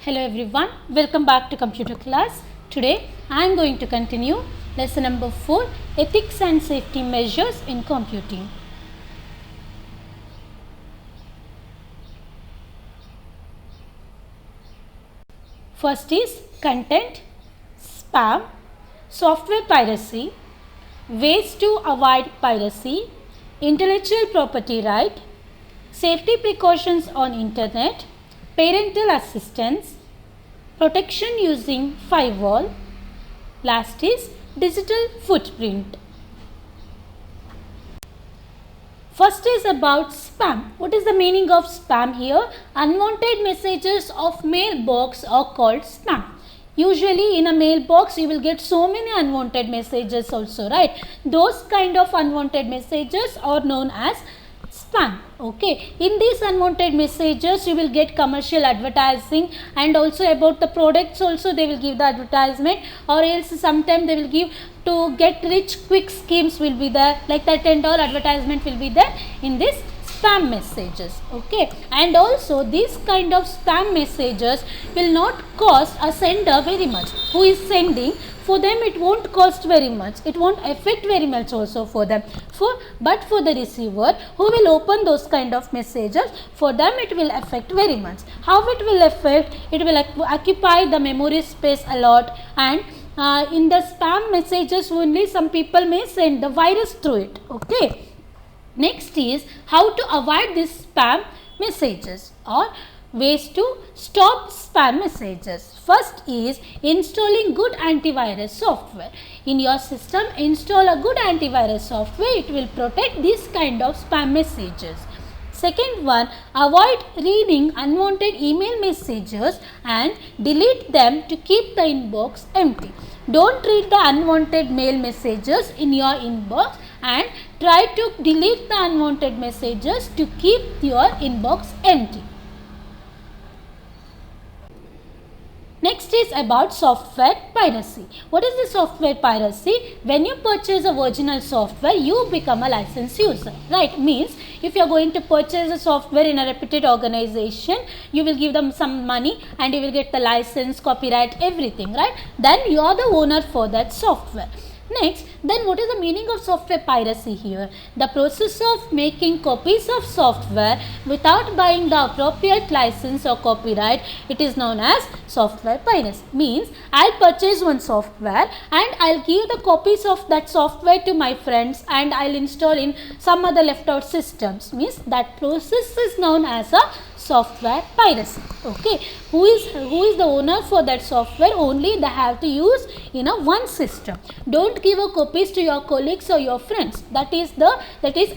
Hello everyone, welcome back to computer class. Today I am going to continue lesson number 4, ethics and safety measures in computing. First is content, spam, software piracy, ways to avoid piracy, intellectual property right, safety precautions on internet, parental assistance, protection using firewall. Last is digital footprint. First is about spam. What is the meaning of spam here? Unwanted messages of mailbox are called spam. Usually in a mailbox you will get so many unwanted messages also, right? Those kind of unwanted messages are known as spam. Okay, in these unwanted messages you will get commercial advertising, and also about the products also they will give the advertisement, or else sometimes they will give to get rich quick schemes will be there, like that, and all advertisement will be there in this spam messages. Okay, and also these kind of spam messages will not cost a sender very much. Who is sending, for them it won't cost very much, it won't affect very much also for them, but for the receiver who will open those kind of messages, for them it will affect very much. How it will affect? It will occupy the memory space a lot, and in the spam messages only some people may send the virus through it. Okay, next is how to avoid these spam messages or ways to stop spam messages. First is installing good antivirus software. In your system, install a good antivirus software. It will protect this kind of spam messages. Second one, avoid reading unwanted email messages and delete them to keep the inbox empty. Don't read the unwanted mail messages in your inbox and try to delete the unwanted messages to keep your inbox empty. Next is about software piracy. What is the software piracy? When you purchase a original software, you become a licensed user, right? Means if you are going to purchase a software in a reputed organization, you will give them some money and you will get the license, copyright, everything, right? Then you are the owner for that software. Next, then what is the meaning of software piracy here? The process of making copies of software without buying the appropriate license or copyright, it is known as software piracy. Means I'll purchase one software and I'll give the copies of that software to my friends and I'll install in some other left out systems. Means that process is known as a software piracy. Okay, who is the owner for that software? Only they have to use in a one system. Don't give a copies to your colleagues or your friends. That is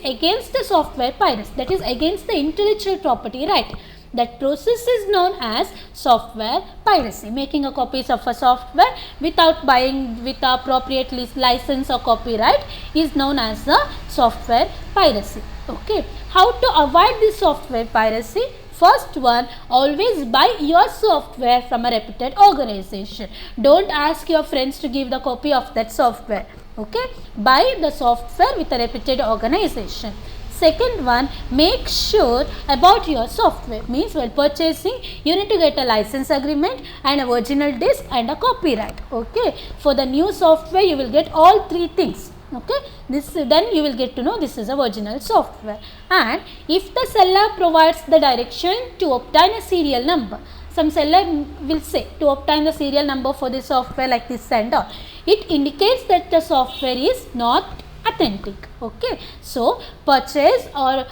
against the software piracy. That is against the intellectual property right. That process is known as software piracy. Making a copies of a software without buying with the appropriate license or copyright is known as the software piracy. Okay, how to avoid this software piracy? First one, always buy your software from a reputed organization. Don't ask your friends to give the copy of that software. Okay, buy the software with a reputed organization. Second one, make sure about your software. Means while purchasing, you need to get a license agreement and a original disk and a copyright. Okay, for the new software you will get all three things. Okay, then you will get to know this is a original software. And if the seller provides the direction to obtain a serial number, some seller will say to obtain the serial number for the software like this and all, it indicates that the software is not authentic. Okay, so purchase or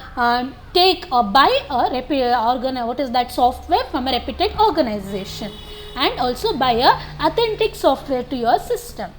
take or buy a software from a reputed organization, and also buy a authentic software to your system.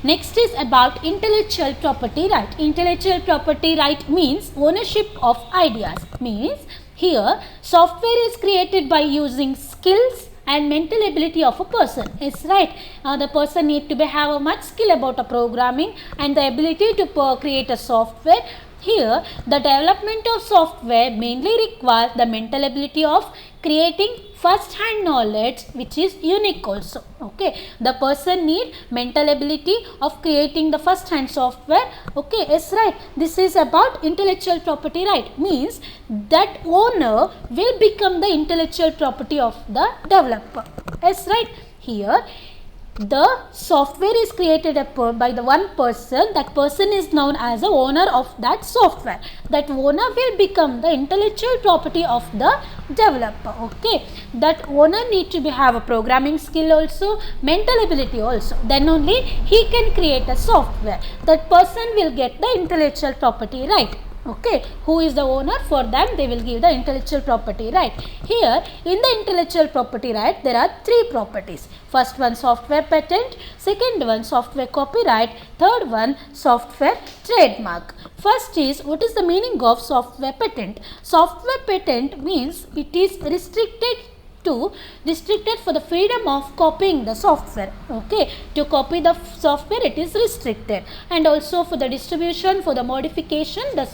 Next is about intellectual property right. Intellectual property right means ownership of ideas. Means here software is created by using skills and mental ability of a person. Is right. The person need to have a much skill about a programming and the ability to create a software Here, the development of software mainly requires the mental ability of creating first-hand knowledge, which is unique also. Okay, the person need mental ability of creating the first-hand software. Okay, yes, right. This is about intellectual property right. Means that owner will become the intellectual property of the developer. Yes, right. Here, the software is created by the one person. That person is known as the owner of that software. That owner will become the intellectual property of the developer. Okay, that owner need to have a programming skill also, mental ability also, then only he can create a software. That person will get the intellectual property right. Okay, who is the owner? For them they will give the intellectual property right. Here in the intellectual property right, there are three properties. First one, software patent. Second one, software copyright. Third one, software trademark. First is, what is the meaning of software patent? Software patent means it is restricted for the freedom of copying the software. Okay, to copy the software it is restricted, and also for the distribution, for the modification, the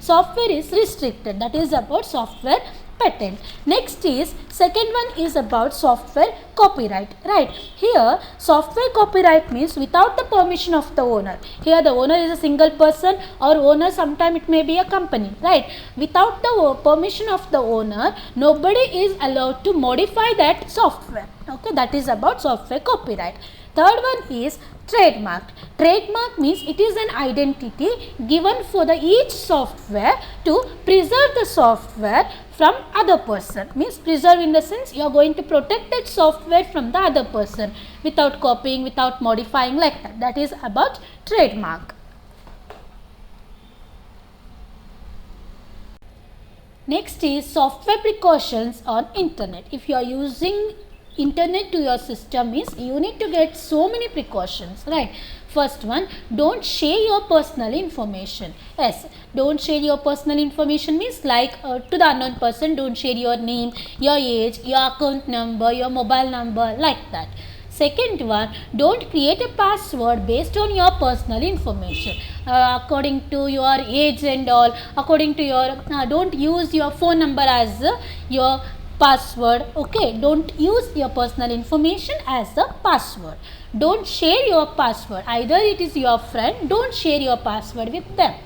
software is restricted. That is about software patent. Next is, second one is about software copyright. Right, here software copyright means without the permission of the owner. Here the owner is a single person, or owner sometime it may be a company. Right, without the permission of the owner, nobody is allowed to modify that software. Okay, that is about software copyright. Third one is trademark. Trademark means it is an identity given for the each software to preserve the software from other person. Means preserve in the sense you are going to protect that software from the other person without copying, without modifying, like that. That is about trademark. Next is software precautions on internet. If you are using internet to your system, means you need to get so many precautions, right? First one, don't share your personal information. Yes, don't share your personal information means like to the unknown person, don't share your name, your age, your account number, your mobile number, like that. Second one, don't create a password based on your personal information. According to your age and all, according to your, don't use your phone number as your password. Okay, don't use your personal information as the password. Don't share your password. Either it is your friend, don't share your password with them.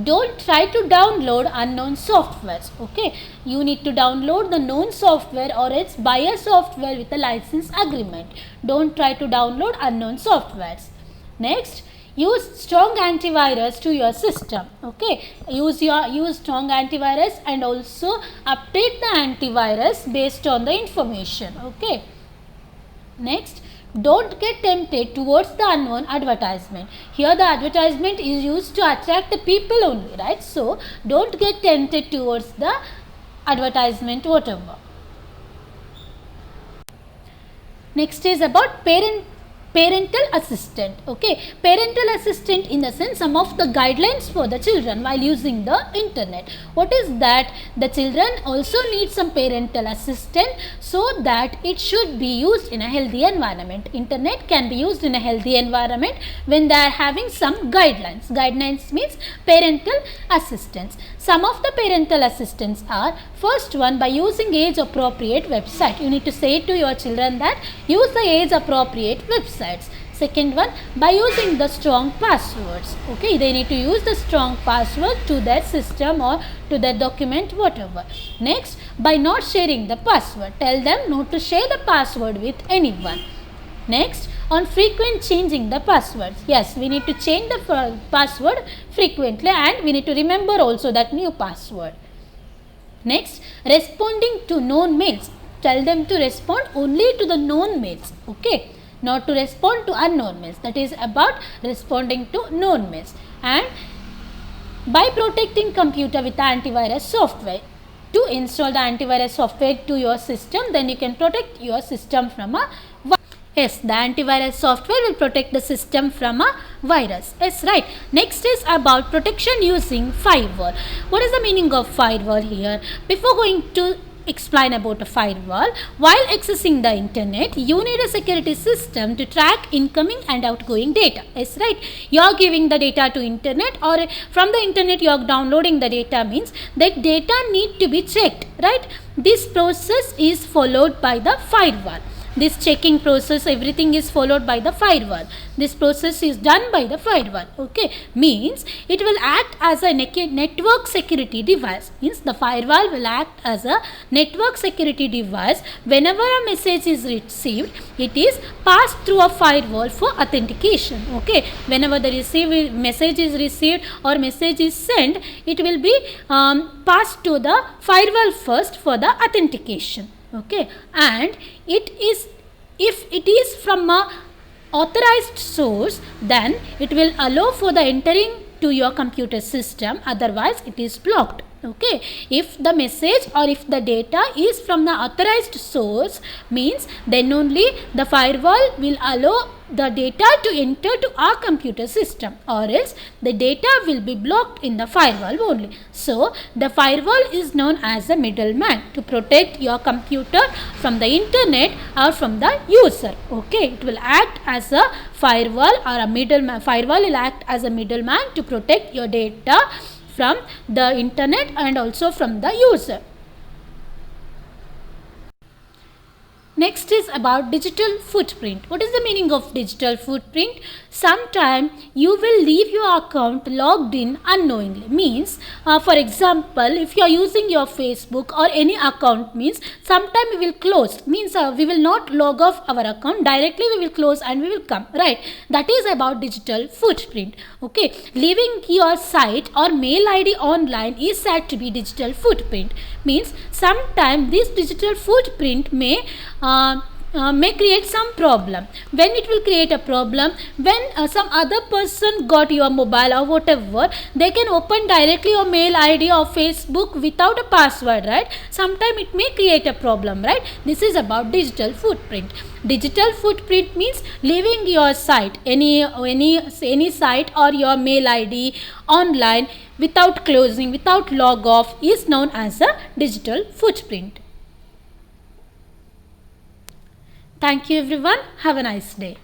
Don't try to download unknown softwares. Okay, you need to download the known software or else buy a software with a license agreement. Don't try to download unknown softwares. Next, use strong antivirus to your system. Okay, use strong antivirus and also update the antivirus based on the information. Okay, next, don't get tempted towards the unknown advertisement. Here the advertisement is used to attract the people only, right? So don't get tempted towards the advertisement whatever. Next is about parental assistant. Okay, parental assistant in the sense some of the guidelines for the children while using the internet. What is that? The children also need some parental assistant so that it should be used in a healthy environment. Internet can be used in a healthy environment when they are having some guidelines. Guidelines means parental assistance. Some of the parental assistance are, first one, by using age appropriate website. You need to say to your children that use the age appropriate websites. Second one, by using the strong passwords. Okay, they need to use the strong password to their system or to their document, whatever. Next, by not sharing the password. Tell them not to share the password with anyone. Next, on frequent changing the passwords. Yes, we need to change the password frequently and we need to remember also that new password. Next, responding to known mails. Tell them to respond only to the known mails. Okay, not to respond to unknown mails. That is about responding to known mails. And by protecting computer with the antivirus software. To install the antivirus software to your system, then you can protect your system from a virus. Yes, the antivirus software will protect the system from a virus. Yes, right. Next is about protection using firewall. What is the meaning of firewall here? Before going to explain about a firewall. While accessing the internet, you need a security system to track incoming and outgoing data. Yes, right? You are giving the data to internet, or from the internet you are downloading the data, means that data need to be checked, right? This process is followed by the firewall. This checking process, everything is followed by the firewall. This process is done by the firewall. Okay, means it will act as a network security device. Means the firewall will act as a network security device. Whenever a message is received, it is passed through a firewall for authentication. Okay, whenever the message is received or message is sent, it will be passed to the firewall first for the authentication. Okay, and it is, if it is from a authorized source, then it will allow for the entering to your computer system, otherwise it is blocked. Okay, if the message or if the data is from the authorized source, means then only the firewall will allow the data to enter to our computer system, or else the data will be blocked in the firewall only. So the firewall is known as a middleman to protect your computer from the internet or from the user. Okay, it will act as a firewall or a middleman. Firewall will act as a middleman to protect your data from the internet and also from the user. Next is about digital footprint. What is the meaning of digital footprint? Sometime you will leave your account logged in unknowingly. Means, for example, if you are using your Facebook or any account, means sometime we will close. Means we will not log off our account directly. We will close and we will come. Right? That is about digital footprint. Okay, leaving your site or mail ID online is said to be digital footprint. Means sometime this digital footprint may create some problem. When it will create a problem, when some other person got your mobile or whatever, they can open directly your mail ID or Facebook without a password, right? Sometime it may create a problem, right? This is about digital footprint. Digital footprint means leaving your site, any site or your mail ID online without closing, without log off, is known as a digital footprint. Thank you everyone. Have a nice day.